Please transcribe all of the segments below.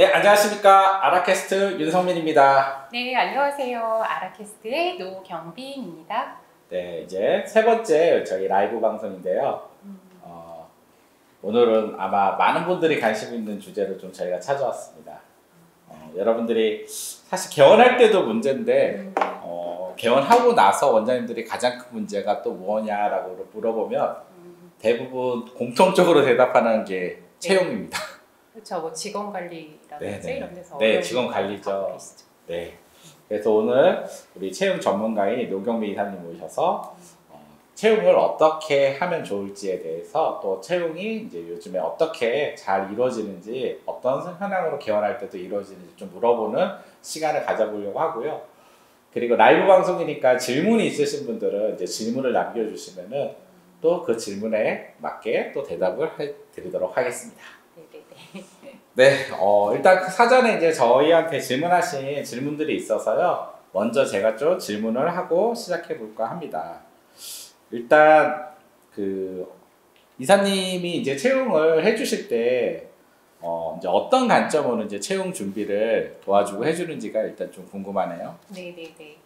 네, 안녕하십니까. 아라캐스트 윤성민입니다. 네, 안녕하세요. 아라캐스트의 노경빈입니다. 네, 이제 세 번째 저희 라이브 방송인데요. 오늘은 아마 많은 분들이 관심 있는 주제로 좀 저희가 찾아왔습니다. 여러분들이 사실 개원할 때도 문제인데 개원하고 나서 원장님들이 가장 큰 문제가 또 뭐냐라고 물어보면 대부분 공통적으로 대답하는 게 채용입니다. 그렇죠. 뭐 직원 관리라든지 이런 데서 네, 직원 관리죠. 네. 그래서 오늘 우리 채용 전문가인 노경빈 이사님 모셔서 채용을 어떻게 하면 좋을지에 대해서 또 채용이 이제 요즘에 어떻게 잘 이루어지는지 어떤 현황으로 개원할 때도 이루어지는지 좀 물어보는 시간을 가져보려고 하고요. 그리고 라이브 방송이니까 질문이 있으신 분들은 이제 질문을 남겨주시면은 또 그 질문에 맞게 또 대답을 드리도록 하겠습니다. 네, 일단 사전에 이제 저희한테 질문하신 질문들이 있어서요. 먼저 제가 좀 질문을 하고 시작해 볼까 합니다. 일단 이사님이 이제 채용을 해주실 때 이제 어떤 관점으로 이제 채용 준비를 도와주고 해주는지가 일단 좀 궁금하네요. 네네네.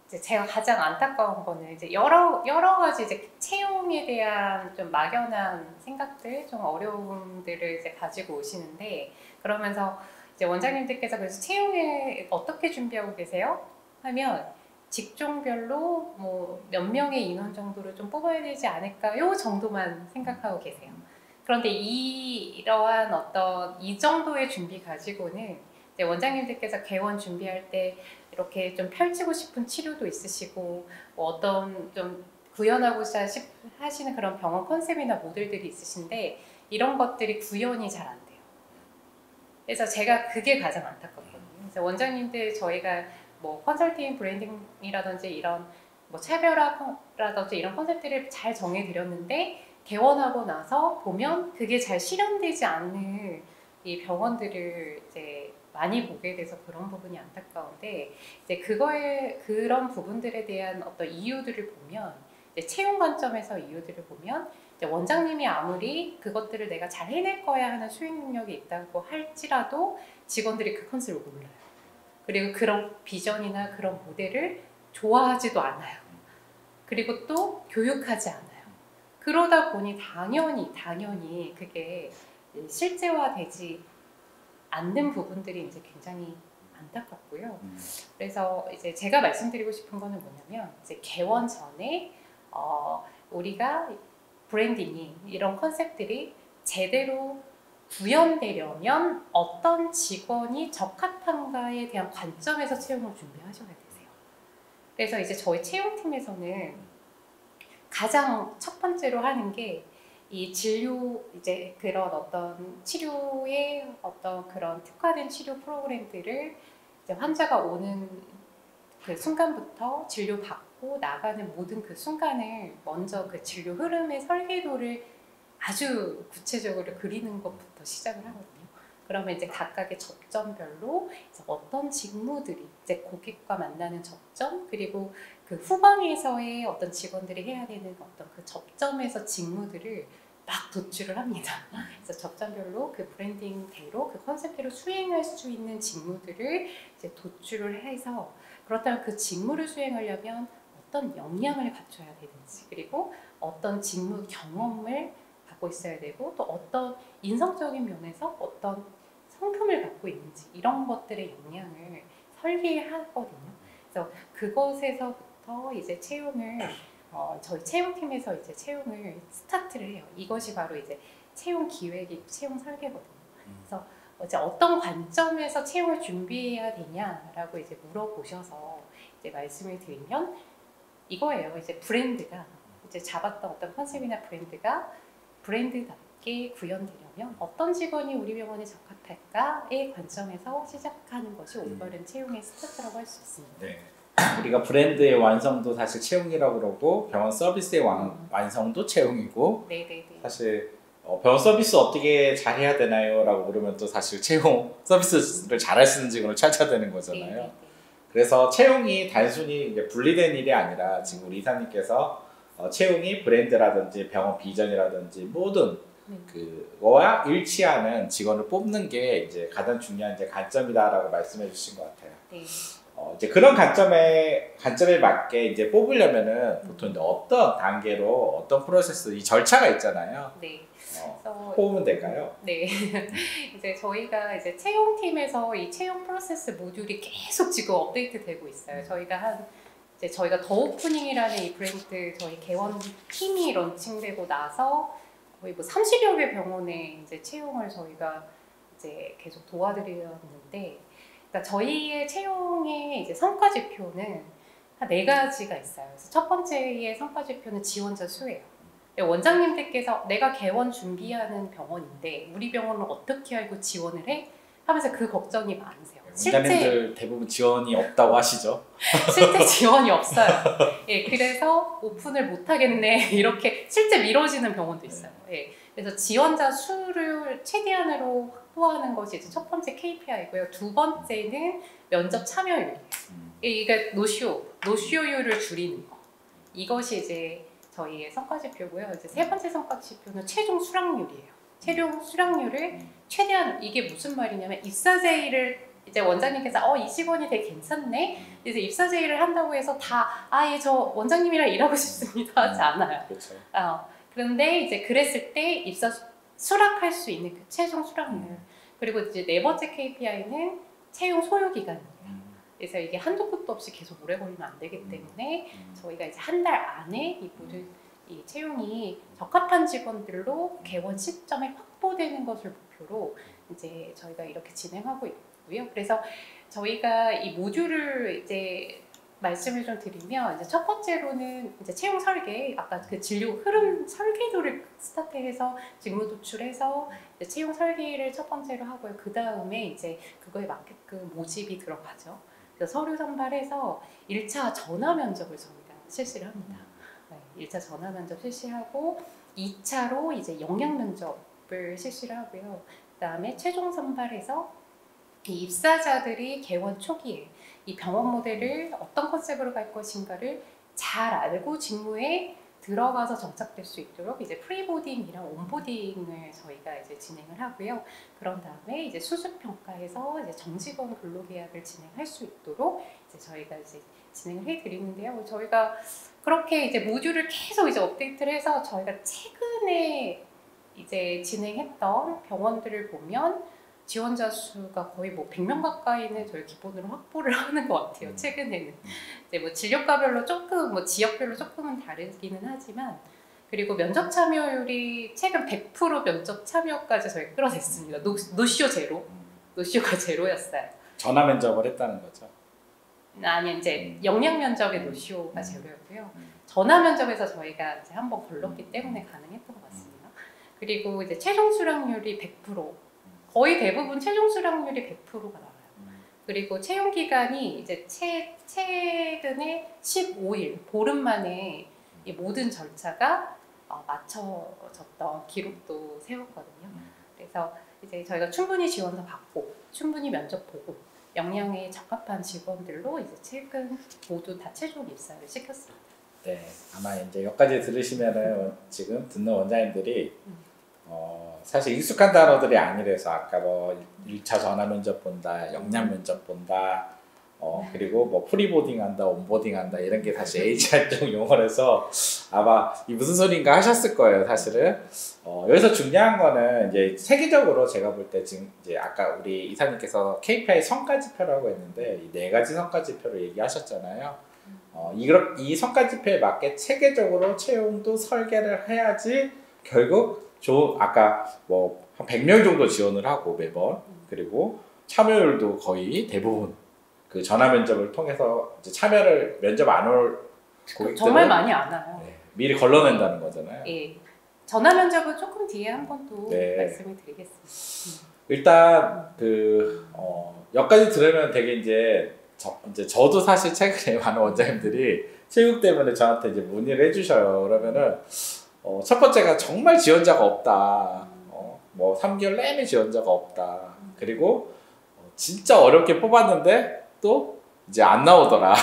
이제 제가 가장 안타까운 거는 이제 여러 가지 이제 채용에 대한 좀 막연한 생각들, 좀 어려움들을 이제 가지고 오시는데, 그러면서 이제 원장님들께서 그래서 채용에 어떻게 준비하고 계세요? 하면 직종별로 뭐 몇 명의 인원 정도를 좀 뽑아야 되지 않을까요? 정도만 생각하고 계세요. 그런데 이러한 어떤 이 정도의 준비 가지고는 이제 원장님들께서 개원 준비할 때 이렇게 좀 펼치고 싶은 치료도 있으시고 뭐 어떤 좀 구현하고자 하시는 그런 병원 컨셉이나 모델들이 있으신데 이런 것들이 구현이 잘 안 돼요. 그래서 제가 그게 가장 안타깝거든요. 그래서 원장님들 저희가 뭐 컨설팅 브랜딩이라든지 이런 뭐 차별화라든지 이런 컨셉들을 잘 정해드렸는데 개원하고 나서 보면 그게 잘 실현되지 않는 이 병원들을 이제 많이 보게 돼서 그런 부분이 안타까운데 이제 그런 부분들에 대한 어떤 이유들을 보면 이제 채용 관점에서 이유들을 보면 이제 원장님이 아무리 그것들을 내가 잘 해낼 거야 하는 수행 능력이 있다고 할지라도 직원들이 그 컨셉을 몰라요. 그리고 그런 비전이나 그런 모델을 좋아하지도 않아요. 그리고 또 교육하지 않아요. 그러다 보니 당연히 그게 실제화되지 않는 부분들이 이제 굉장히 안타깝고요. 그래서 이제 제가 말씀드리고 싶은 거는 뭐냐면 이제 개원 전에 우리가 브랜딩이 이런 컨셉들이 제대로 구현되려면 어떤 직원이 적합한가에 대한 관점에서 채용을 준비하셔야 되세요. 그래서 이제 저희 채용팀에서는 가장 첫 번째로 하는 게 이 진료 이제 그런 어떤 치료의 어떤 그런 특화된 치료 프로그램들을 이제 환자가 오는 그 순간부터 진료 받고 나가는 모든 그 순간을 먼저 그 진료 흐름의 설계도를 아주 구체적으로 그리는 것부터 시작을 하거든요. 그러면 이제 각각의 접점별로 이제 어떤 직무들이 이제 고객과 만나는 접점 그리고 그 후방에서의 어떤 직원들이 해야 되는 어떤 그 접점에서 직무들을 막 도출을 합니다. 그래서 접점별로 그 브랜딩대로 그 컨셉대로 수행할 수 있는 직무들을 이제 도출을 해서 그렇다면 그 직무를 수행하려면 어떤 역량을 갖춰야 되는지 그리고 어떤 직무 경험을 갖고 있어야 되고 또 어떤 인성적인 면에서 어떤 성품을 갖고 있는지 이런 것들의 역량을 설계하거든요. 그래서 그것에서부터 이제 채용을 저희 채용팀에서 이제 채용을 스타트를 해요. 이것이 바로 이제 채용 기획이 채용 설계거든요. 그래서 이제 어떤 관점에서 채용을 준비해야 되냐라고 이제 물어보셔서 이제 말씀을 드리면 이거예요. 이제 브랜드가 이제 잡았던 어떤 컨셉이나 브랜드가 브랜드답게 구현되려면 어떤 직원이 우리 병원에 적합할까의 관점에서 시작하는 것이 올바른 채용의 스타트라고 할 수 있습니다. 네. 우리가 브랜드의 완성도 사실 채용이라고 그러고 병원 서비스의 완성도 채용이고 네네네. 사실 병원 서비스 어떻게 잘해야 되나요? 라고 물으면 또 사실 채용 서비스를 잘할 수 있는 직원을 찾아야 되는 거잖아요. 네네네. 그래서 채용이 단순히 이제 분리된 일이 아니라 지금 우리 이사님께서 채용이 브랜드라든지 병원 비전이라든지 모든 그거와 일치하는 직원을 뽑는 게 이제 가장 중요한 이제 관점이다라고 말씀해 주신 것 같아요. 네. 이제 그런 관점에 맞게 이제 뽑으려면은 보통 이제 어떤 단계로 어떤 프로세스 이 절차가 있잖아요. 네. 뽑으면 될까요? 네. 이제 저희가 이제 채용팀에서 이 채용 프로세스 모듈이 계속 지금 업데이트되고 있어요. 저희가 더 오프닝이라는 이 브랜드 저희 개원 팀이 런칭되고 나서 거의 뭐 30여 개 병원에 이제 채용을 저희가 이제 계속 도와드렸는데, 그러니까 저희의 채용의 이제 성과 지표는 한 4가지가 있어요. 그래서 첫 번째의 성과 지표는 지원자 수예요. 원장님들께서 내가 개원 준비하는 병원인데 우리 병원을 어떻게 알고 지원을 해? 하면서 그 걱정이 많으세요. 원장님들 대부분 지원이 없다고 하시죠? 실제 지원이 없어요. 예, 그래서 오픈을 못 하겠네 이렇게 실제 미뤄지는 병원도 있어요. 예, 그래서 지원자 수를 최대한으로 확보하는 것이 이제 첫 번째 KPI고요. 두 번째는 면접 참여율이에요. 이게 노쇼율을 줄이는 거. 이것이 이제 저희의 성과 지표고요. 이제 세 번째 성과 지표는 최종 수락률이에요. 최종 수락률을 최대한, 이게 무슨 말이냐면 입사 제의를 이제 원장님께서 이 직원이 되게 괜찮네. 그래서 입사 제의를 한다고 해서 다 예, 저 원장님이랑 일하고 싶습니다 하지 않아요. 그렇죠. 그런데 이제 그랬을 때 입사 수락할 수 있는 그 최종 수락률. 그리고 이제 네 번째 KPI는 채용 소요 기간이에요. 그래서 이게 한도 끝도 없이 계속 오래 걸리면 안 되기 때문에 저희가 이제 한 달 안에 이 채용이 적합한 직원들로 개원 시점에 확보되는 것을 목표로 이제 저희가 이렇게 진행하고 있고요. 그래서 저희가 이 모듈을 이제 말씀을 좀 드리면, 이제 첫 번째로는 이제 채용 설계, 아까 그 진료 흐름 설계도를 스타트해서 직무 도출해서 이제 채용 설계를 첫 번째로 하고요. 그 다음에 이제 그거에 맞게끔 모집이 들어가죠. 그래서 서류 선발해서 1차 전화 면접을 저희가 실시를 합니다. 1차 전화 면접 실시하고 2차로 이제 영양 면접을 실시를 하고요. 그 다음에 최종 선발해서 이 입사자들이 개원 초기에 이 병원 모델을 어떤 컨셉으로 갈 것인가를 잘 알고 직무에 들어가서 정착될 수 있도록 이제 프리보딩이랑 온보딩을 저희가 이제 진행을 하고요. 그런 다음에 이제 수습 평가에서 이제 정직원 근로계약을 진행할 수 있도록 이제 저희가 이제 진행을 해드리는데요. 저희가 그렇게 이제 모듈을 계속 이제 업데이트를 해서 저희가 최근에 이제 진행했던 병원들을 보면 지원자 수가 거의 뭐 100명 가까이는 저희 기본으로 확보를 하는 것 같아요. 최근에는 이제 뭐 진료과별로 조금, 뭐 지역별로 조금은 다르기는 하지만, 그리고 면접 참여율이 최근 100% 면접 참여까지 저희 끌어냈습니다. 노쇼 제로, 노쇼가 제로였어요. 전화 면접을 했다는 거죠. 아니, 이제 영양 면접의 노쇼가 제로였고요. 전화 면접에서 저희가 이제 한번 걸렀기 때문에 가능했던 것 같습니다. 그리고 이제 최종 수락률이 100%, 거의 대부분 최종 수락률이 100%가 나와요. 그리고 채용 기간이 이제 최근에 15일, 보름 만에 이 모든 절차가 맞춰졌던 기록도 세웠거든요. 그래서 이제 저희가 충분히 지원서 받고, 충분히 면접 보고, 역량에 적합한 직원들로 이제 최근 모두 다 최종 입사를 시켰습니다. 네, 아마 이제 여기까지 들으시면은 지금 듣는 원장님들이 사실 익숙한 단어들이 아니라서 아까 뭐 1차 전화 면접 본다, 역량 면접 본다, 그리고 뭐 프리보딩 한다, 온보딩 한다 이런 게 사실 HR 쪽 용어라서 아마 이 무슨 소리인가 하셨을 거예요, 사실은. 여기서 중요한 거는 이제 세계적으로 제가 볼 때 지금 이제 아까 우리 이사님께서 KPI 성과지표라고 했는데 이 4가지 성과지표를 얘기하셨잖아요. 이 성과지표에 맞게 체계적으로 채용도 설계를 해야지 결국 아까 뭐 한 100명 정도 지원을 하고 매번, 그리고 참여율도 거의 대부분 그 전화 면접을 통해서 이제 참여를 면접 안 올 고객들은 정말 많이 안 와요. 네, 미리 걸러낸다는 거잖아요. 예. 전화 면접은 조금 뒤에 한 번 또 말씀을 드리겠습니다. 일단 여기까지 들으면 되게 이제 저도 사실 최근에 많은 원장님들이 체육 때문에 저한테 이제 문의를 해주셔요. 그러면은 첫 번째가 정말 지원자가 없다. 뭐 3개월 내내 지원자가 없다. 그리고 진짜 어렵게 뽑았는데 또 이제 안 나오더라.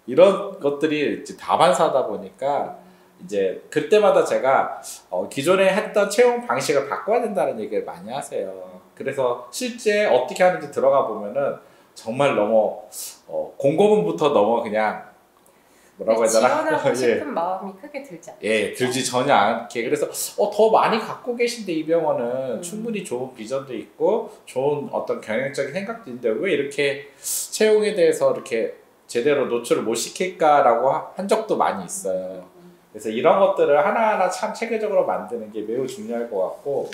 이런 것들이 이제 다반사다 보니까 이제 그때마다 제가 기존에 했던 채용 방식을 바꿔야 된다는 얘기를 많이 하세요. 그래서 실제 어떻게 하는지 들어가 보면은 정말 너무 공고문부터 너무 그냥 뭐라고 해야 되나? 지원하고 싶은 마음이 크게 들지 않아요? 예, 들지 전혀 않게. 그래서 더 많이 갖고 계신데 이 병원은 충분히 좋은 비전도 있고 좋은 어떤 경영적인 생각도 있는데 왜 이렇게 채용에 대해서 이렇게 제대로 노출을 못 시킬까라고 한 적도 많이 있어요. 그래서 이런 것들을 하나하나 참 체계적으로 만드는 게 매우 중요할 것 같고,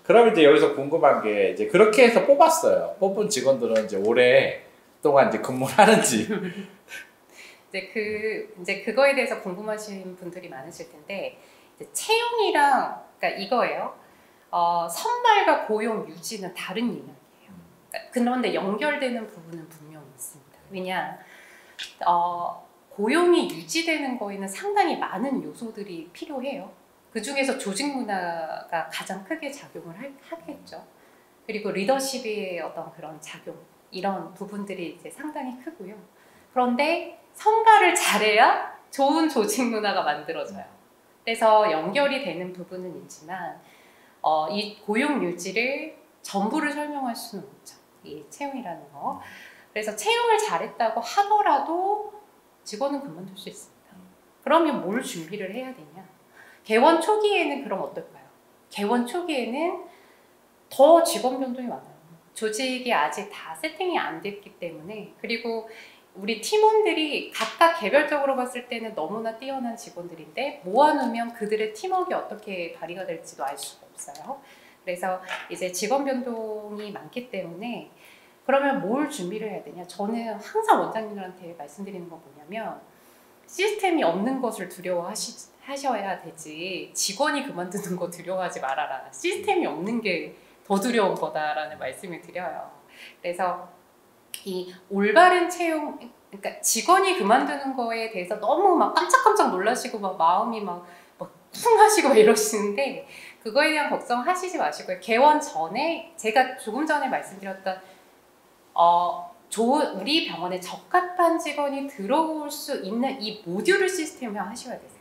그럼 이제 여기서 궁금한 게 이제 그렇게 해서 뽑았어요. 뽑은 직원들은 이제 오랫동안 이제 근무를 하는지. 이제 그거에 대해서 궁금하신 분들이 많으실 텐데, 이제 채용이랑 그러니까 이거예요. 선발과 고용 유지는 다른 영역이에요. 그런데 연결되는 부분은 분명히 있습니다. 왜냐, 고용이 유지되는 거에는 상당히 많은 요소들이 필요해요. 그 중에서 조직 문화가 가장 크게 작용을 하겠죠. 그리고 리더십의 어떤 그런 작용, 이런 부분들이 이제 상당히 크고요. 그런데 선발을 잘해야 좋은 조직 문화가 만들어져요. 그래서 연결이 되는 부분은 있지만 이 고용 유지를 전부를 설명할 수는 없죠. 이 채용이라는 거. 그래서 채용을 잘했다고 하더라도 직원은 그만둘 수 있습니다. 그러면 뭘 준비를 해야 되냐? 개원 초기에는 그럼 어떨까요? 개원 초기에는 더 직원 변동이 많아요. 조직이 아직 다 세팅이 안 됐기 때문에, 그리고 우리 팀원들이 각각 개별적으로 봤을 때는 너무나 뛰어난 직원들인데 모아놓으면 그들의 팀워크가 어떻게 발휘가 될지도 알 수가 없어요. 그래서 이제 직원 변동이 많기 때문에 그러면 뭘 준비를 해야 되냐? 저는 항상 원장님들한테 말씀드리는 건 뭐냐면, 시스템이 없는 것을 두려워하셔야 되지 직원이 그만두는 거 두려워하지 말아라. 시스템이 없는 게 더 두려운 거다라는 말씀을 드려요. 그래서 이 올바른 채용, 그러니까 직원이 그만두는 거에 대해서 너무 막 깜짝깜짝 놀라시고 막 마음이 막 쿵하시고 이러시는데, 그거에 대한 걱정하시지 마시고요. 개원 전에 제가 조금 전에 말씀드렸던 우리 병원에 적합한 직원이 들어올 수 있는 이 모듈을 시스템을 하셔야 되세요.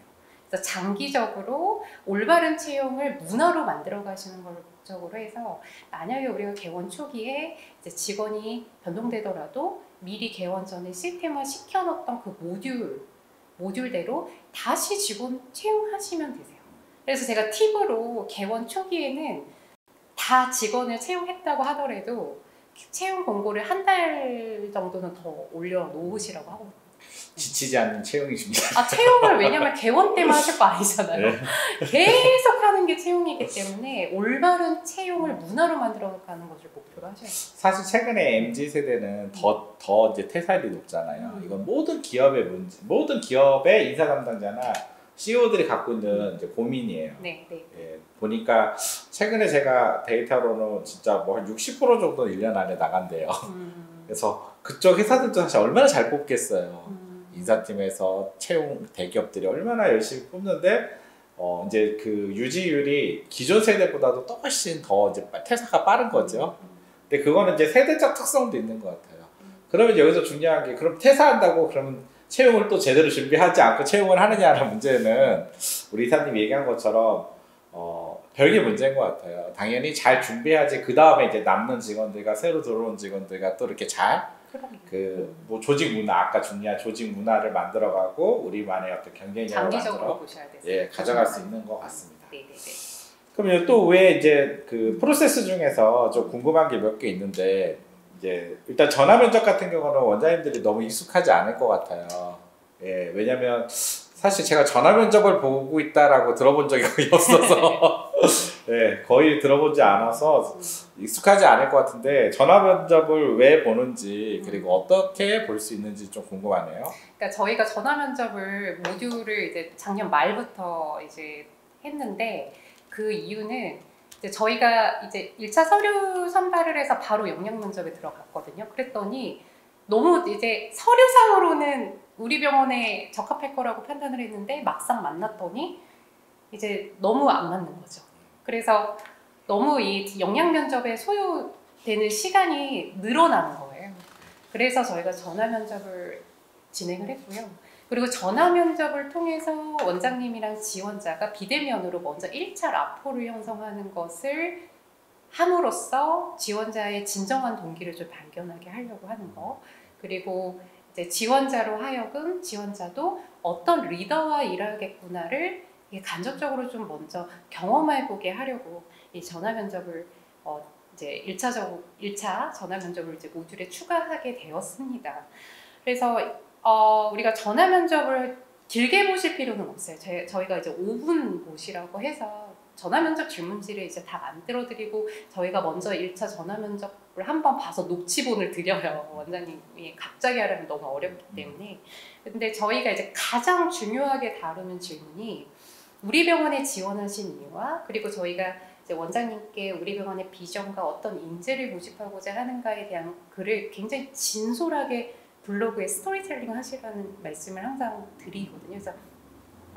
그래서 장기적으로 올바른 채용을 문화로 만들어 가시는 걸 목적으로 해서, 만약에 우리가 개원 초기에 이제 직원이 변동되더라도 미리 개원 전에 시스템화 시켜놓던 그 모듈대로 다시 직원 채용하시면 되세요. 그래서 제가 팁으로 개원 초기에는 다 직원을 채용했다고 하더라도 채용 공고를 한 달 정도는 더 올려놓으시라고 하거든요. 지치지 않는 채용이십니다. 채용을 왜냐면 개원 때만 하실 거 아니잖아요. 네. 계속 하는 게 채용이기 때문에 올바른 채용을 문화로 만들어가는 것을 목표로 하셔야 돼요. 사실 최근에 MZ세대는 더 이제 퇴사율이 높잖아요. 이건 모든 기업의 문제, 모든 기업의 인사 담당자나 CEO들이 갖고 있는 이제 고민이에요. 네. 예, 보니까 최근에 제가 데이터로는 진짜 뭐 한 60% 정도 1년 안에 나간대요. 그래서 그쪽 회사들도 사실 얼마나 잘 뽑겠어요. 인사팀에서 채용 대기업들이 얼마나 열심히 뽑는데 이제 그 유지율이 기존 세대보다도 또 훨씬 더 이제 퇴사가 빠른 거죠. 근데 그거는 이제 세대적 특성도 있는 것 같아요. 그러면 여기서 중요한 게, 그럼 퇴사한다고 그러면 채용을 또 제대로 준비하지 않고 채용을 하느냐는 문제는 우리 이사님이 얘기한 것처럼 별개 문제인 것 같아요. 당연히 잘 준비해야지 그 다음에 이제 남는 직원들과 새로 들어온 직원들과 또 이렇게 잘 뭐 조직 문화, 아까 중요한 조직 문화를 만들어가고 우리만의 어떤 경쟁력을 만들어 가져갈 수 있는 것 같습니다. 네네네. 그럼 또 왜 이제 그 프로세스 중에서 좀 궁금한 게 몇 개 있는데, 이제 일단 전화 면접 같은 경우는 원장님들이 너무 익숙하지 않을 것 같아요. 예, 왜냐면 사실 제가 전화 면접을 보고 있다라고 들어본 적이 거의 없어서 네, 거의 들어보지 않아서 익숙하지 않을 것 같은데, 전화 면접을 왜 보는지 그리고 어떻게 볼 수 있는지 좀 궁금하네요. 그러니까 저희가 전화 면접을 모듈을 이제 작년 말부터 이제 했는데, 그 이유는 이제 저희가 이제 1차 서류 선발을 해서 바로 영양 면접에 들어갔거든요. 그랬더니 너무 이제 서류상으로는 우리 병원에 적합할 거라고 판단을 했는데 막상 만났더니 이제 너무 안 맞는 거죠. 그래서 너무 이 영양 면접에 소요되는 시간이 늘어나는 거예요. 그래서 저희가 전화 면접을 진행을 했고요. 그리고 전화 면접을 통해서 원장님이랑 지원자가 비대면으로 먼저 1차 라포를 형성하는 것을 함으로써 지원자의 진정한 동기를 좀 발견하게 하려고 하는 거. 그리고 이제 지원자로 하여금 지원자도 어떤 리더와 일하겠구나를 간접적으로 좀 먼저 경험해보게 하려고 이 전화 면접을 이제 1차 전화 면접을 이제 모듈에 추가하게 되었습니다. 그래서 우리가 전화 면접을 길게 보실 필요는 없어요. 저희가 이제 5분 보시라고 해서 전화 면접 질문지를 이제 다 만들어드리고 저희가 먼저 1차 전화 면접을 한번 봐서 녹취본을 드려요. 원장님이 갑자기 하려면 너무 어렵기 때문에. 근데 저희가 이제 가장 중요하게 다루는 질문이 우리 병원에 지원하신 이유와 그리고 저희가 이제 원장님께 우리 병원의 비전과 어떤 인재를 모집하고자 하는가에 대한 글을 굉장히 진솔하게 블로그에 스토리텔링 하시라는 말씀을 항상 드리거든요. 그래서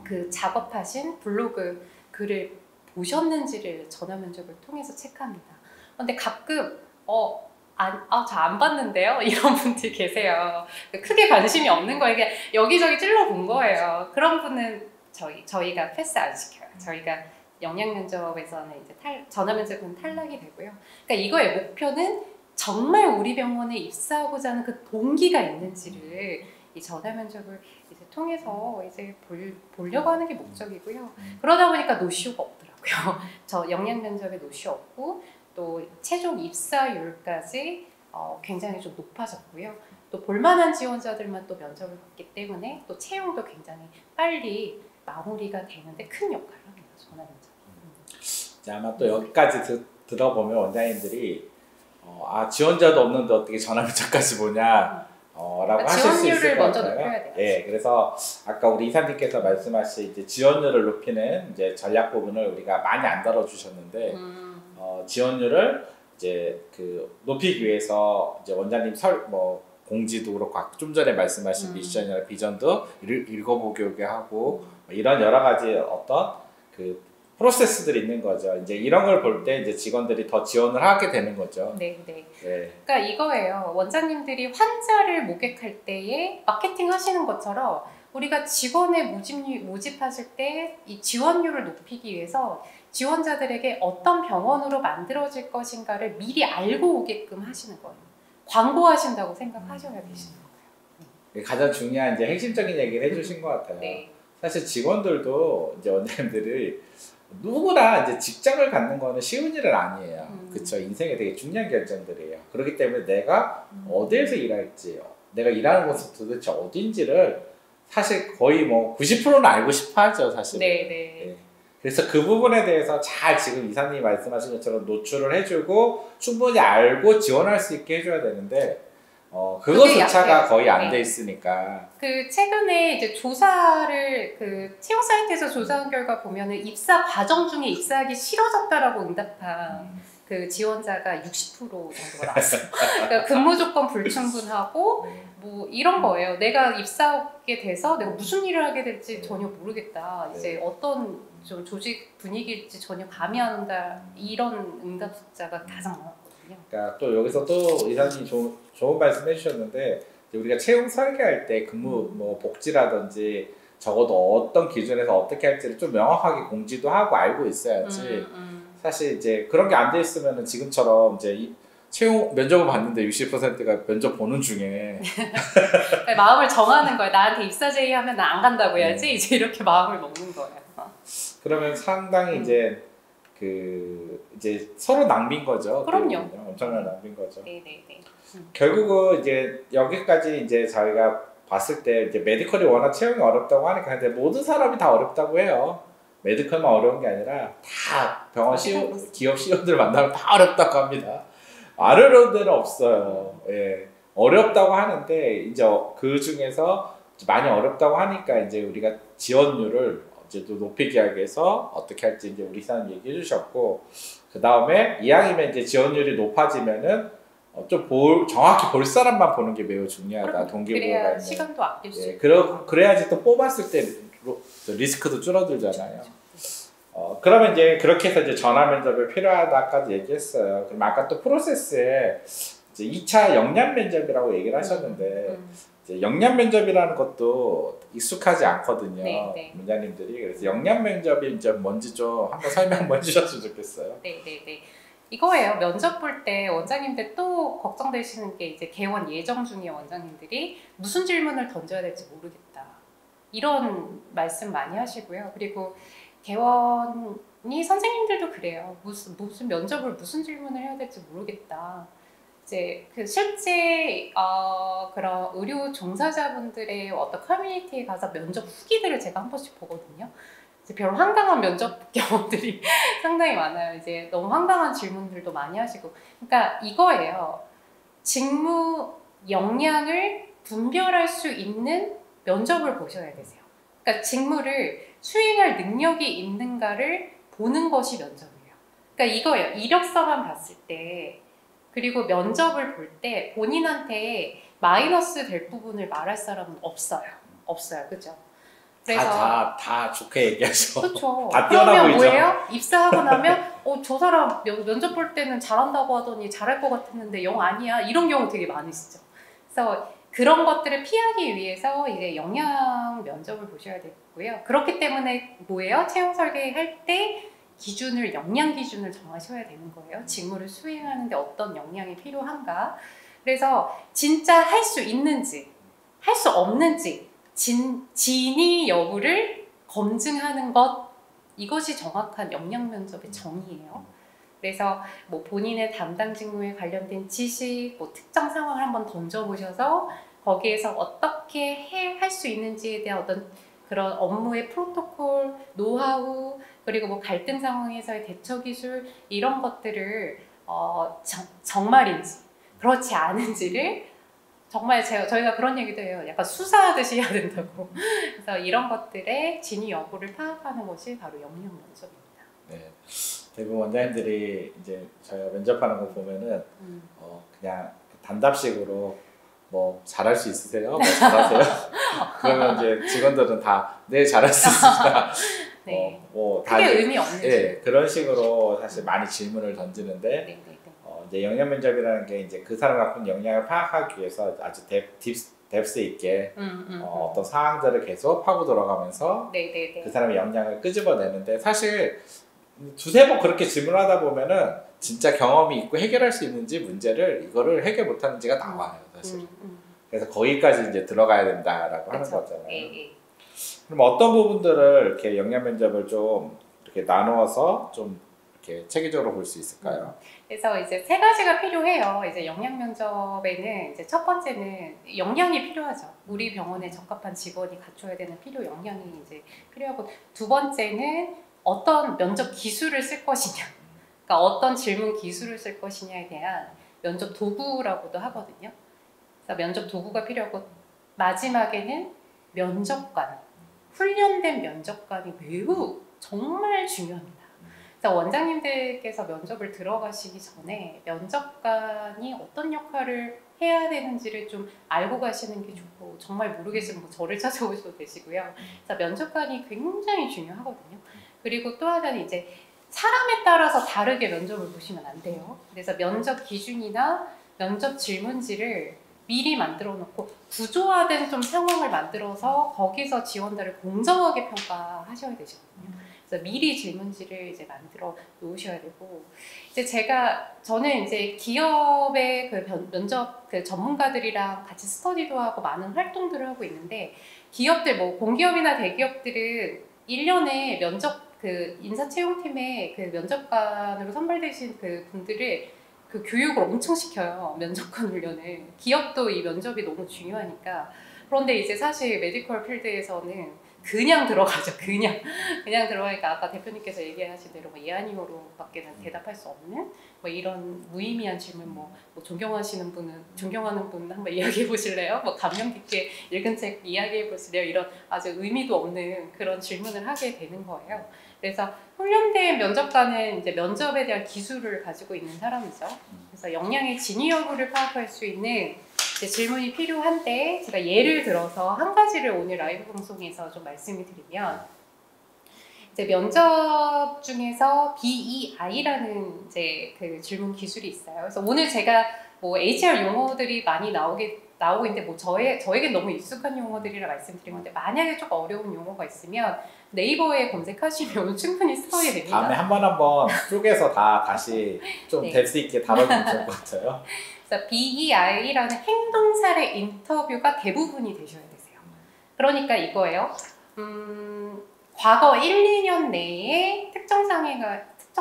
그 작업하신 블로그 글을 보셨는지를 전화 면접을 통해서 체크합니다. 근데 가끔 저 안 봤는데요? 이런 분들이 계세요. 크게 관심이 없는 거예요. 그냥 여기저기 찔러본 거예요. 그런 분은 저희가 패스 안 시켜요. 저희가 영양 면접에서는 이제 전화 면접은 탈락이 되고요. 그러니까 이거의 목표는 정말 우리 병원에 입사하고자 하는 그 동기가 있는지를 이 전화 면접을 이제 통해서 이제 보려고 하는 게 목적이고요. 그러다 보니까 노쇼가 없더라고요. 저 영양 면접에 노쇼 없고 또 최종 입사율까지 굉장히 좀 높아졌고요. 또 볼만한 지원자들만 또 면접을 봤기 때문에 또 채용도 굉장히 빨리 마무리가 되는데 큰 역할을 합니다. 전화 면접. 아마 또 여기까지 들어보면 원장님들이 지원자도 없는데 어떻게 전화 면접까지 보냐 라고 하실 수 있을 것 같아요. 높여야 돼요. 예, 그래서 아까 우리 이사님께서 말씀하신 이제 지원율을 높이는 이제 전략 부분을 우리가 많이 안 다뤄주셨는데 지원율을 이제 높이기 위해서 이제 원장님 공지도 그렇고 좀 전에 말씀하신 미션이나 비전도 읽어보게 하고 이런 여러 가지 어떤 프로세스들이 있는 거죠. 이제 이런 걸 볼 때 이제 직원들이 더 지원을 하게 되는 거죠. 네. 그러니까 이거예요. 원장님들이 환자를 모객할 때에 마케팅 하시는 것처럼 우리가 직원을 모집하실 때 이 지원율을 높이기 위해서 지원자들에게 어떤 병원으로 만들어질 것인가를 미리 알고 오게끔 하시는 거예요. 광고하신다고 생각하셔야 되시는 거예요. 가장 중요한 이제 핵심적인 얘기를 해주신 것 같아요. 네. 사실 직원들도 이제 원장님들이 누구나 이제 직장을 갖는 거는 쉬운 일은 아니에요. 그쵸? 인생에 되게 중요한 결정들이에요. 그렇기 때문에 내가 어디에서 일할지, 내가 일하는 곳이 도대체 어딘지를 사실 거의 90%는 알고 싶어 하죠, 사실. 네. 그래서 그 부분에 대해서 잘 지금 이사님이 말씀하신 것처럼 노출을 해주고 충분히 알고 지원할 수 있게 해줘야 되는데 그것조차가 거의 안 돼 있으니까. 최근에 이제 조사를 채용 사이트에서 조사한 결과 보면은 입사 과정 중에 입사하기 싫어졌다라고 응답한 지원자가 60% 정도가 나왔어요. 그러니까 근무 조건 불충분하고 이런 거예요. 내가 입사하게 돼서 내가 무슨 일을 하게 될지 전혀 모르겠다. 이제 어떤 좀 조직 분위기일지 전혀 감이 안 온다. 이런 응답자가 가장 많았거든요. 그러니까 또 여기서 또 이사님이 좋은 말씀 해주셨는데 우리가 채용 설계할 때 근무 복지라든지 적어도 어떤 기준에서 어떻게 할지를 좀 명확하게 공지도 하고 알고 있어야지. 사실 이제 그런 게 안 돼 있으면은 지금처럼 이제 채용 면접을 봤는데 60%가 면접 보는 중에 마음을 정하는 거예요. 나한테 입사 제의하면 나 안 간다고 해야지. 이제 이렇게 마음을 먹는 거예요. 그러면 상당히 이제 이제 서로 낭비인 거죠. 그럼요. 엄청난 낭비인 거죠. 네. 결국은 이제 여기까지 이제 저희가 봤을 때 이제 메디컬이 워낙 채용이 어렵다고 하니까 근데 모든 사람이 다 어렵다고 해요. 메디컬만 어려운 게 아니라 다 병원 기업 CEO들 만나면 다 어렵다고 합니다. 안 어려운 데는 없어요. 예. 어렵다고 하는데 이제 그 중에서 많이 어렵다고 하니까 이제 우리가 지원율을 이제 또 높이기 위해서 어떻게 할지 이제 우리 사람 얘기해 주셨고 그 다음에 이왕이면 이제 지원율이 높아지면은 좀 정확히 볼 사람만 보는 게 매우 중요하다. 동기부여가 있는. 시간도 아낄 수 있고. 그래야지 또 뽑았을 때 리스크도 줄어들잖아요. 그러면 이제 그렇게 해서 이제 전화 면접이 필요하다까지 얘기했어요. 그럼 아까 또 프로세스에 이제 2차 영양 면접이라고 얘기를 하셨는데 이제 영양 면접이라는 것도 익숙하지 않거든요. 네, 네. 원장님들이. 그래서 영양 면접이 이제 뭔지 좀 한번 설명 한번 해주셨으면 좋겠어요. 네. 이거예요. 면접 볼 때 원장님들 또 걱정되시는 게 이제 개원 예정 중에 원장님들이 무슨 질문을 던져야 될지 모르겠다. 이런 말씀 많이 하시고요. 그리고 개원이 선생님들도 그래요. 무슨 면접을 무슨 질문을 해야 될지 모르겠다. 이제 그 실제 그런 의료 종사자분들의 어떤 커뮤니티에 가서 면접 후기들을 제가 한 번씩 보거든요. 이제 별 황당한 면접 경험들이 상당히 많아요. 이제 너무 황당한 질문들도 많이 하시고. 그러니까 이거예요. 직무 역량을 분별할 수 있는 면접을 보셔야 되세요. 그러니까 직무를 수행할 능력이 있는가를 보는 것이 면접이에요. 그러니까 이거예요. 이력서만 봤을 때 그리고 면접을 볼 때 본인한테 마이너스 될 부분을 말할 사람은 없어요. 그죠? 그래서 다 좋게 얘기하죠. 그렇죠. 다 뛰어나 그러면 보이죠. 뭐예요? 입사하고 나면 저 사람 면접 볼 때는 잘한다고 하더니 잘할 것 같았는데 영 아니야. 이런 경우 되게 많으시죠. 그래서 그런 것들을 피하기 위해서 이제 영양 면접을 보셔야 되고요. 그렇기 때문에 뭐예요? 채용 설계할 때 영양 기준을 정하셔야 되는 거예요. 직무를 수행하는데 어떤 역량이 필요한가. 그래서 진짜 할 수 있는지 할 수 없는지 진위 여부를 검증하는 것, 이것이 정확한 역량 면접의 정의예요. 그래서 뭐 본인의 담당 직무에 관련된 지식, 뭐 특정 상황을 한번 던져보셔서 거기에서 어떻게 할 수 있는지에 대한 어떤 그런 업무의 프로토콜, 노하우, 그리고 뭐 갈등 상황에서의 대처 기술, 이런 것들을 정말인지 그렇지 않은지를 정말 저희가 그런 얘기도 해요. 약간 수사하듯이 해야 된다고. 그래서 이런 것들의 진위 여부를 파악하는 것이 바로 역량 면접입니다. 네. 대부분 원장님들이 이제 저희가 면접하는 거 보면은 그냥 단답식으로 뭐 잘할 수 있으세요? 뭐 잘하세요? 그러면 이제 직원들은 다 네 잘할 수 있습니다. 네. 뭐 크게 의미 없는 네, 그런 식으로 사실 많이 질문을 던지는데 이제 영양 면접이라는 게 이제 그 사람 갖고 있는 역량을 파악하기 위해서 아주 뎁스 있게 어떤 상황들을 계속 파고 들어가면서 그 사람의 역량을 끄집어내는데 사실 두세 번 그렇게 질문하다 보면은 진짜 경험이 있고 해결할 수 있는지 문제를 이거를 해결 못하는지가 나와요 사실. 그래서 거기까지 이제 들어가야 된다라고 하는 거잖아요. 그럼 어떤 부분들을 이렇게 역량 면접을 좀 이렇게 나누어서 좀 이렇게 체계적으로 볼 수 있을까요? 그래서 이제 세 가지가 필요해요. 이제 역량 면접에는 이제 첫 번째는 역량이 필요하죠. 우리 병원에 적합한 직원이 갖춰야 되는 필요 역량이 이제 필요하고, 두 번째는 어떤 면접 기술을 쓸 것이냐, 그러니까 어떤 질문 기술을 쓸 것이냐에 대한 면접 도구라고도 하거든요. 그래서 면접 도구가 필요하고, 마지막에는 면접관, 훈련된 면접관이 매우 정말 중요합니다. 그래서 원장님들께서 면접을 들어가시기 전에 면접관이 어떤 역할을 해야 되는지를 좀 알고 가시는 게 좋고, 정말 모르겠으면 뭐 저를 찾아오셔도 되시고요. 그래서 면접관이 굉장히 중요하거든요. 그리고 또 하나는 이제 사람에 따라서 다르게 면접을 보시면 안 돼요. 그래서 면접 기준이나 면접 질문지를 미리 만들어 놓고 구조화된 좀 상황을 만들어서 거기서 지원자를 공정하게 평가하셔야 되시거든요. 그래서 미리 질문지를 이제 만들어 놓으셔야 되고, 이제 저는 이제 기업의 그 면접 그 전문가들이랑 같이 스터디도 하고 많은 활동들을 하고 있는데, 기업들 뭐 공기업이나 대기업들은 1년에 면접 그 인사채용팀에 그 면접관으로 선발되신 그 분들을 그 교육을 엄청 시켜요. 면접관 훈련을. 기업도 이 면접이 너무 중요하니까. 그런데 이제 사실 메디컬 필드에서는 그냥 들어가죠. 그냥 들어가니까 아까 대표님께서 얘기하신 대로 뭐 예아니오로 밖에는 대답할 수 없는 뭐 이런 무의미한 질문, 뭐 존경하는 분 한번 이야기해 보실래요? 뭐 감명 깊게 읽은 책 이야기해 보실래요? 이런 아주 의미도 없는 그런 질문을 하게 되는 거예요. 그래서 훈련된 면접관은 이제 면접에 대한 기술을 가지고 있는 사람이죠. 그래서 역량의 진위 여부를 파악할 수 있는 이제 질문이 필요한데, 제가 예를 들어서 한 가지를 오늘 라이브 방송에서 좀 말씀을 드리면, 이제 면접 중에서 BEI라는 이제 그 질문 기술이 있어요. 그래서 오늘 제가 뭐 HR 용어들이 많이 나오게 나오고 있는데 뭐 저에게 너무 익숙한 용어들이라 말씀드린 건데 만약에 좀 어려운 용어가 있으면 네이버에 검색하시면 충분히 스터디 됩니다. 다음에 한번 쪼개서 다시 좀 네. 뎁스 있게 다뤄주면 좋을 것 같아요. 그래서 BEI라는 행동사례 인터뷰가 대부분이 되셔야 되세요. 그러니까 이거예요. 과거 1, 2년 내에 특정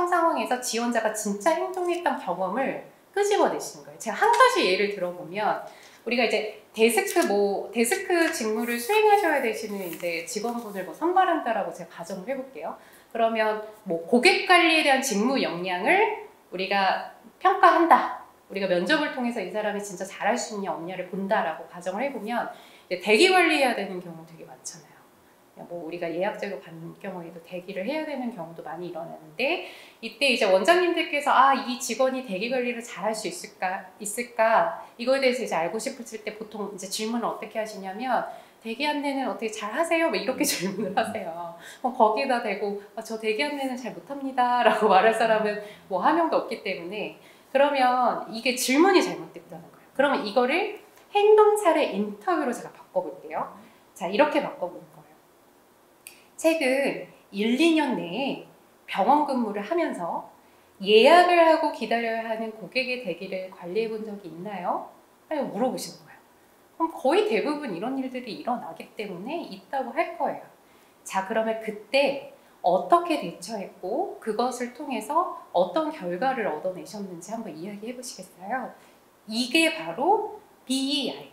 상황에서 지원자가 진짜 행동했던 경험을 끄집어내시는 거예요. 제가 한 가지 예를 들어보면 우리가 이제 데스크 직무를 수행하셔야 되시는 이제 직원분을 선발한다라고 제가 가정을 해볼게요. 그러면 뭐 고객 관리에 대한 직무 역량을 우리가 평가한다. 우리가 면접을 통해서 이 사람이 진짜 잘할 수 있냐 없냐를 본다라고 가정을 해보면 이제 대기 관리해야 되는 경우 되게 많잖아요. 뭐 우리가 예약제도 받는 경우에도 대기를 해야 되는 경우도 많이 일어나는데 이때 이제 원장님들께서 이 직원이 대기 관리를 잘할 수 있을까 이거에 대해서 이제 알고 싶으실 때 보통 이제 질문을 어떻게 하시냐면 대기 안내는 어떻게 잘 하세요? 뭐 이렇게 질문을 하세요. 거기다 대고 저 대기 안내는 잘 못합니다 라고 말할 사람은 뭐 한 명도 없기 때문에 그러면 이게 질문이 잘못됐다는 거예요. 그러면 이거를 행동사례 인터뷰로 제가 바꿔볼게요. 자, 이렇게 바꿔보는 거예요. 최근 1, 2년 내에 병원 근무를 하면서 예약을 하고 기다려야 하는 고객의 대기를 관리해 본 적이 있나요? 라고 물어보시는 거예요. 그럼 거의 대부분 이런 일들이 일어나기 때문에 있다고 할 거예요. 자, 그러면 그때 어떻게 대처했고 그것을 통해서 어떤 결과를 얻어내셨는지 한번 이야기해 보시겠어요? 이게 바로 BEI,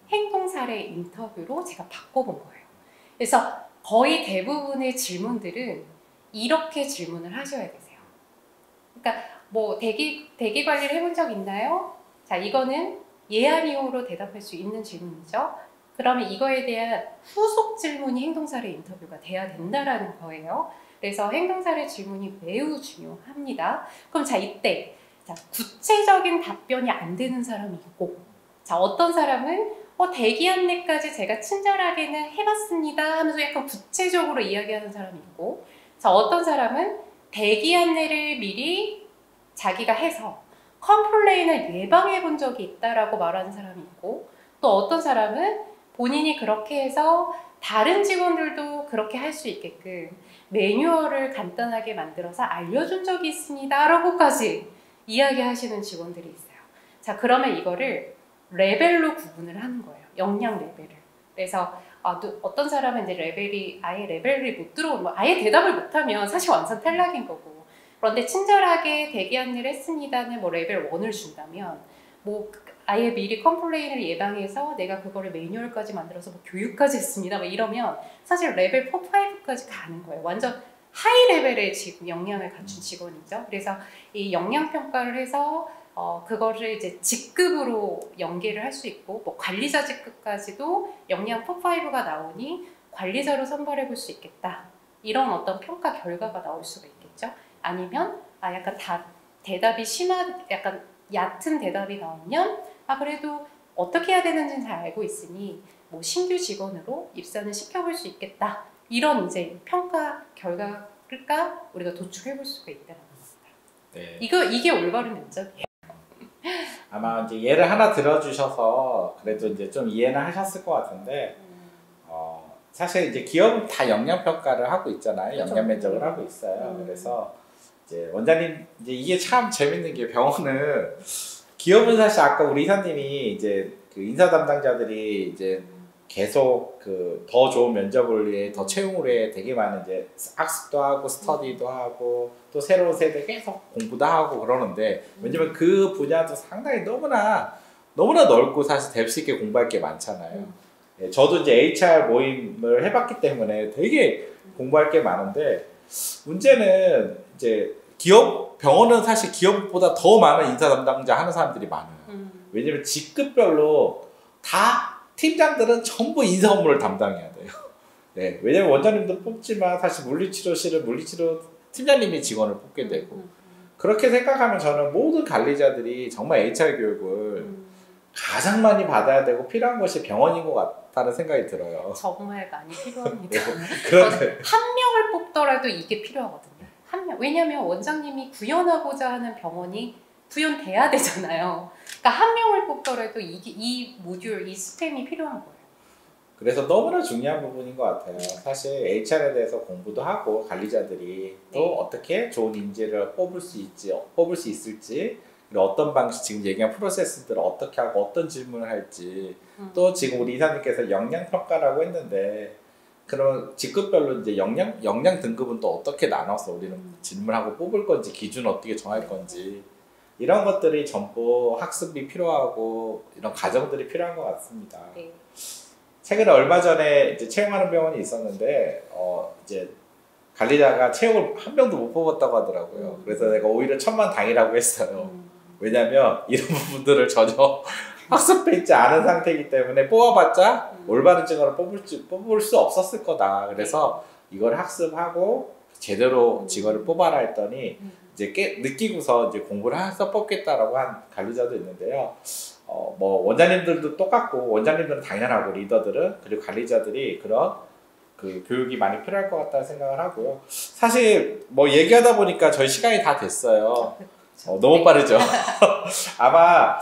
행동사례 인터뷰로 제가 바꿔본 거예요. 그래서 거의 대부분의 질문들은 이렇게 질문을 하셔야 되세요. 그러니까 뭐 대기 관리를 해본 적 있나요? 자, 이거는 예 아니오로 대답할 수 있는 질문이죠. 그러면 이거에 대한 후속 질문이 행동사례 인터뷰가 돼야 된다라는 거예요. 그래서 행동사례 질문이 매우 중요합니다. 그럼 자, 이때 구체적인 답변이 안 되는 사람이 있고, 자, 어떤 사람은 대기 안내까지 제가 친절하게는 해봤습니다 하면서 약간 구체적으로 이야기하는 사람이 있고, 자, 어떤 사람은 대기 안내를 미리 자기가 해서 컴플레인을 예방해 본 적이 있다라고 말하는 사람이 있고, 또 어떤 사람은 본인이 그렇게 해서 다른 직원들도 그렇게 할 수 있게끔 매뉴얼을 간단하게 만들어서 알려준 적이 있습니다 라고까지 이야기하시는 직원들이 있어요. 자, 그러면 이거를 레벨로 구분을 하는 거예요. 역량 레벨을. 그래서 어떤 사람은 이제 아예 레벨이 못 들어오면 아예 대답을 못하면 사실 완전 탈락인 거고, 그런데 친절하게 대기 안내를 했습니다는 뭐 레벨 1을 준다면 뭐 아예 미리 컴플레인을 예방해서 내가 그거를 매뉴얼까지 만들어서 뭐 교육까지 했습니다. 뭐 이러면 사실 레벨 4, 5까지 가는 거예요. 완전 하이 레벨의 역량을 갖춘 직원이죠. 그래서 이 역량 평가를 해서 그거를 이제 직급으로 연계를 할 수 있고, 뭐 관리자 직급까지도 역량 4, 5가 나오니 관리자로 선발해 볼 수 있겠다. 이런 어떤 평가 결과가 나올 수가 있겠죠. 아니면 약간 대답이 약간 얕은 대답이 나오면 그래도 어떻게 해야 되는지는 잘 알고 있으니 뭐 신규 직원으로 입사는 시켜볼 수 있겠다. 이런 이제 평가 결과가 우리가 도출해 볼 수가 있다는 겁니다. 네. 이게 올바른 면접이에요. 아마 이제 예를 하나 들어주셔서 그래도 이제 좀 이해는 하셨을 것 같은데, 사실 이제 기업은 다 역량 평가를 하고 있잖아요. 그렇죠. 역량 면접을 하고 있어요. 그래서 이제 원장님, 이제 이게 참 재밌는 게 병원은 기업은 사실 아까 우리 이사님이 이제 그 인사 담당자들이 이제 계속 그 더 좋은 면접을 위해 더 채용을 위해 되게 많은 이제 학습도 하고 스터디도 하고 또 새로운 세대 계속 공부도 하고 그러는데, 왜냐면 그 분야도 상당히 너무나 넓고 사실 뎁스 있게 공부할 게 많잖아요. 예, 저도 이제 HR 모임을 해봤기 때문에 되게 공부할 게 많은데, 문제는 이제 병원은 사실 기업보다 더 많은 인사 담당자 하는 사람들이 많아요. 왜냐면 직급별로 다 팀장들은 전부 인사 업무를 담당해야 돼요. 네, 왜냐면 원장님도 뽑지만 사실 물리치료실은 물리치료 팀장님이 직원을 뽑게 되고, 그렇게 생각하면 저는 모든 관리자들이 정말 HR 교육을 가장 많이 받아야 되고 필요한 것이 병원인 것 같다는 생각이 들어요. 정말 많이 필요합니다. 그런데 한 명을 뽑더라도 이게 필요하거든요. 한 명. 왜냐하면 원장님이 구현하고자 하는 병원이 구현돼야 되잖아요. 그러니까 한 명을 뽑더라도 이 모듈, 이 스템이 필요한 거예요. 그래서 너무나 중요한 부분인 것 같아요. 사실 HR에 대해서 공부도 하고 관리자들이 또 네. 어떻게 좋은 인재를 뽑을 수 있을지, 그리고 어떤 방식, 지금 얘기한 프로세스들을 어떻게 하고 어떤 질문을 할지, 또 지금 우리 이사님께서 역량평가라고 했는데 그런 직급별로 이제 역량 등급은 또 어떻게 나눠서 우리는 질문하고 뽑을 건지, 기준을 어떻게 정할 건지, 이런 것들이 전부 학습이 필요하고 이런 과정들이 필요한 것 같습니다. 네. 최근에 얼마 전에 이제 채용하는 병원이 있었는데 이제 관리자가 채용을 한 명도 못 뽑았다고 하더라고요. 그래서 내가 오히려 천만다행이라고 했어요. 왜냐면 이런 부분들을 전혀 학습해 있지 않은 상태이기 때문에 뽑아봤자 올바른 직원을 뽑을 수 없었을 거다. 그래서 이걸 학습하고 제대로 직원을 뽑아라 했더니 이제 느끼고서 이제 공부를 해서 뽑겠다라고 한 관리자도 있는데요. 뭐 원장님들도 똑같고, 원장님들은 당연하고, 리더들은, 그리고 관리자들이 그런 그 교육이 많이 필요할 것 같다는 생각을 하고요. 사실 뭐 얘기하다 보니까 저희 시간이 다 됐어요. 너무 빠르죠. 아마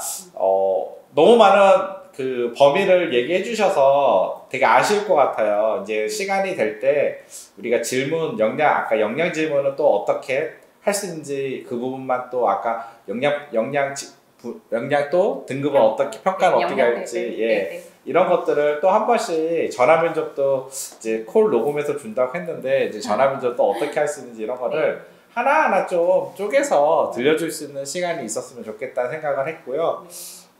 너무 많은 그 범위를 얘기해 주셔서 되게 아쉬울 것 같아요. 이제 시간이 될 때 우리가 질문, 아까 역량 질문은 또 어떻게 할 수 있는지 그 부분만, 또 아까 역량도 등급은 어떻게 평가는 어떻게 할지, 예, 이런 것들을 또 한 번씩 전화면접도 이제 콜 녹음해서 준다고 했는데 이제 전화면접도 어떻게 할 수 있는지 이런 거를 하나하나 좀 쪼개서 들려줄 수 있는 시간이 있었으면 좋겠다는 생각을 했고요.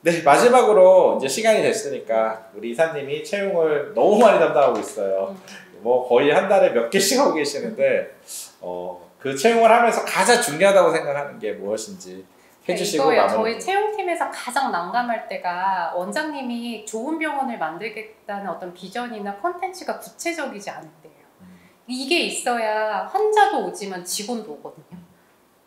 네, 마지막으로 이제 시간이 됐으니까 우리 이사님이 채용을 너무 많이 담당하고 있어요. 뭐 거의 한 달에 몇 개씩 하고 계시는데 그 채용을 하면서 가장 중요하다고 생각하는 게 무엇인지 해주시고 이거요. 저희 채용팀에서 가장 난감할 때가 원장님이 좋은 병원을 만들겠다는 어떤 비전이나 컨텐츠가 구체적이지 않을 때예요. 이게 있어야 환자도 오지만 직원도 오거든요.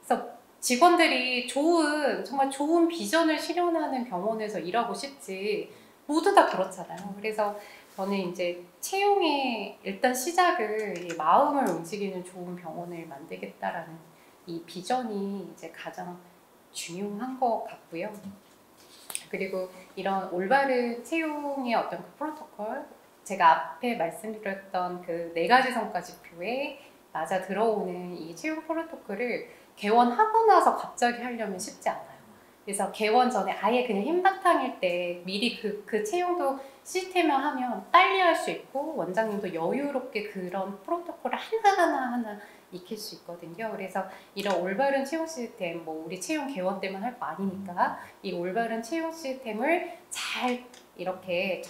그래서 직원들이 정말 좋은 비전을 실현하는 병원에서 일하고 싶지, 모두 다 그렇잖아요. 그래서 저는 이제 채용의 일단 시작을 이 마음을 움직이는 좋은 병원을 만들겠다라는 이 비전이 이제 가장 중요한 것 같고요. 그리고 이런 올바른 채용의 어떤 그 프로토콜, 제가 앞에 말씀드렸던 그 4가지 성과 지표에 맞아 들어오는 이 채용 프로토콜을 개원하고 나서 갑자기 하려면 쉽지 않아요. 그래서 개원 전에 아예 그냥 힘바탕일 때 미리 그 채용도 시스템화하면 빨리 할 수 있고, 원장님도 여유롭게 그런 프로토콜을 하나 익힐 수 있거든요. 그래서 이런 올바른 채용 시스템, 뭐 우리 채용 개원 때만 할 거 아니니까 이 올바른 채용 시스템을 잘 이렇게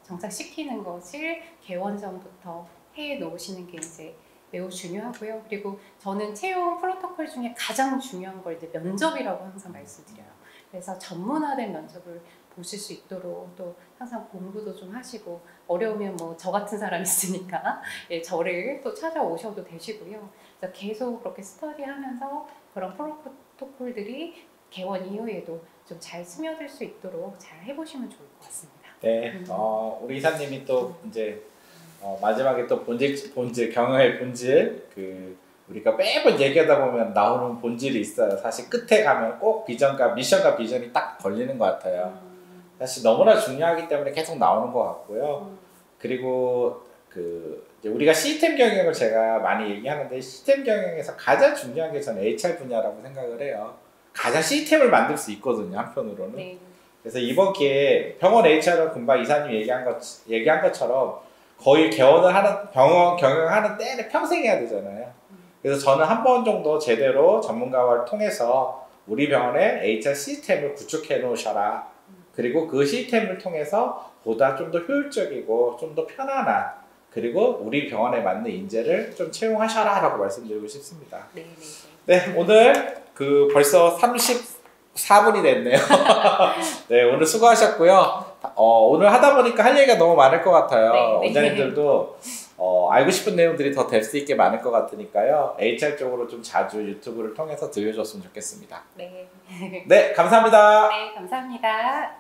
정착시키는 것을 개원 전부터 해 놓으시는 게 이제 매우 중요하고요. 그리고 저는 채용 프로토콜 중에 가장 중요한 걸 이제 면접이라고 항상 말씀드려요. 그래서 전문화된 면접을 보실 수 있도록 또 항상 공부도 좀 하시고, 어려우면 뭐 저 같은 사람 있으니까 예, 저를 또 찾아오셔도 되시고요. 그래서 계속 그렇게 스터디하면서 그런 프로토콜들이 개원 이후에도 좀 잘 스며들 수 있도록 잘 해보시면 좋을 것 같습니다. 네, 우리 이사님이 또 이제 마지막에 또 본질 경영의 본질, 그 우리가 매번 얘기하다 보면 나오는 본질이 있어요. 사실 끝에 가면 꼭 미션과 비전이 딱 걸리는 것 같아요. 사실 너무나 중요하기 때문에 계속 나오는 것 같고요. 그리고 이제 우리가 시스템 경영을 제가 많이 얘기하는데, 시스템 경영에서 가장 중요한 게 저는 HR 분야라고 생각을 해요. 가장 시스템을 만들 수 있거든요, 한편으로는. 네. 그래서 이번 기회에 병원 HR은 금방 이사님 얘기한 것처럼 거의 병원 경영하는 때는 평생 해야 되잖아요. 그래서 저는 한 번 정도 제대로 전문가를 통해서 우리 병원의 HR 시스템을 구축해 놓으셔라. 그리고 그 시스템을 통해서 보다 좀 더 효율적이고 좀 더 편안한, 그리고 우리 병원에 맞는 인재를 좀 채용하셔라 라고 말씀드리고 싶습니다. 네, 오늘 벌써 34분이 됐네요. 네, 오늘 수고하셨고요. 오늘 하다 보니까 할 얘기가 너무 많을 것 같아요. 원장님들도 알고 싶은 내용들이 더 뎁스 있게 많을 것 같으니까요. HR 쪽으로 좀 자주 유튜브를 통해서 들려줬으면 좋겠습니다. 네, 감사합니다. 네, 감사합니다.